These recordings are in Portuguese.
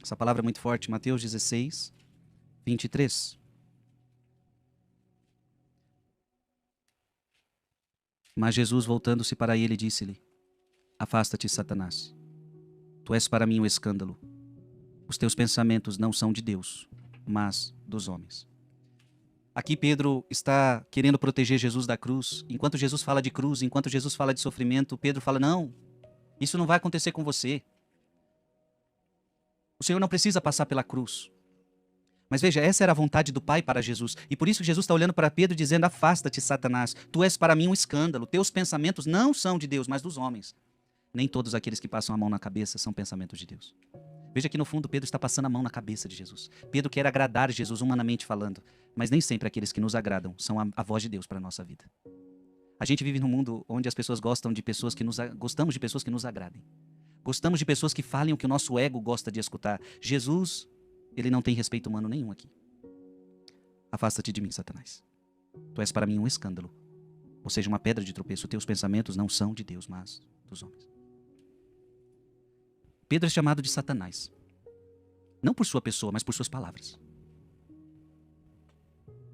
Essa palavra é muito forte, Mateus 16, 23. Mas Jesus, voltando-se para ele, disse-lhe: Afasta-te, Satanás. Tu és para mim um escândalo. Os teus pensamentos não são de Deus, mas dos homens. Aqui Pedro está querendo proteger Jesus da cruz. Enquanto Jesus fala de cruz, enquanto Jesus fala de sofrimento, Pedro fala: não, isso não vai acontecer com você. O Senhor não precisa passar pela cruz. Mas veja, essa era a vontade do Pai para Jesus. E por isso Jesus está olhando para Pedro dizendo: afasta-te, Satanás. Tu és para mim um escândalo. Teus pensamentos não são de Deus, mas dos homens. Nem todos aqueles que passam a mão na cabeça são pensamentos de Deus. Veja que no fundo Pedro está passando a mão na cabeça de Jesus. Pedro quer agradar Jesus humanamente falando. Mas nem sempre aqueles que nos agradam são a voz de Deus para a nossa vida. A gente vive num mundo onde as pessoas gostam de pessoas que gostamos de pessoas que nos agradem. Gostamos de pessoas que falem o que o nosso ego gosta de escutar. Jesus, ele não tem respeito humano nenhum aqui. Afasta-te de mim, Satanás. Tu és para mim um escândalo. Ou seja, uma pedra de tropeço. Teus pensamentos não são de Deus, mas dos homens. Pedro é chamado de Satanás. Não por sua pessoa, mas por suas palavras.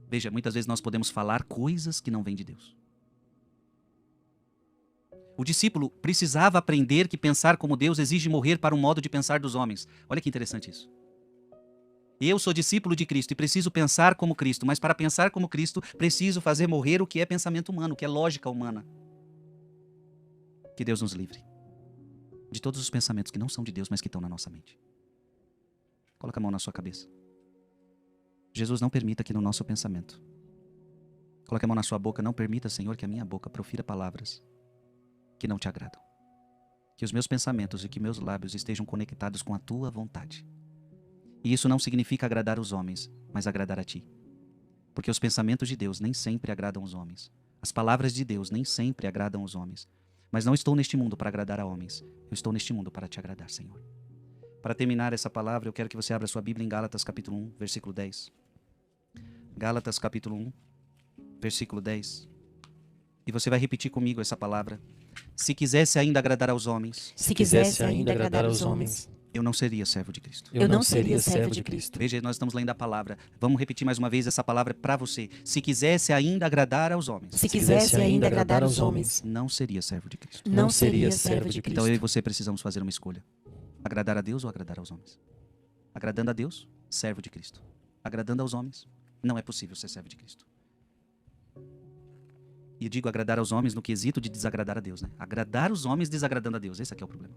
Veja, muitas vezes nós podemos falar coisas que não vêm de Deus. O discípulo precisava aprender que pensar como Deus exige morrer para um modo de pensar dos homens. Olha que interessante isso. Eu sou discípulo de Cristo e preciso pensar como Cristo, mas para pensar como Cristo, preciso fazer morrer o que é pensamento humano, o que é lógica humana. Que Deus nos livre de todos os pensamentos que não são de Deus, mas que estão na nossa mente. Coloca a mão na sua cabeça. Jesus, não permita que no nosso pensamento, coloque a mão na sua boca, não permita, Senhor, que a minha boca profira palavras que não te agradam. Que os meus pensamentos e que meus lábios estejam conectados com a tua vontade. E isso não significa agradar os homens, mas agradar a ti. Porque os pensamentos de Deus nem sempre agradam os homens. As palavras de Deus nem sempre agradam os homens. Mas não estou neste mundo para agradar a homens. Eu estou neste mundo para te agradar, Senhor. Para terminar essa palavra, eu quero que você abra sua Bíblia em Gálatas capítulo 1, versículo 10. Gálatas capítulo 1, versículo 10. E você vai repetir comigo essa palavra. Se quisesse ainda agradar aos homens, Se quisesse ainda agradar aos homens, eu não seria servo de Cristo. eu não seria servo de Cristo. Veja, nós estamos lendo a palavra. Vamos repetir mais uma vez essa palavra para você. Se quisesse ainda agradar aos homens, Se quisesse ainda agradar aos homens, não seria servo de Cristo. não seria servo de Então eu e Cristo. você precisamos fazer uma escolha. Agradar a Deus ou agradar aos homens? Agradando a Deus, servo de Cristo. Agradando aos homens, não é possível ser servo de Cristo. E eu digo agradar aos homens no quesito de desagradar a Deus, né? Agradar os homens desagradando a Deus, esse aqui é o problema.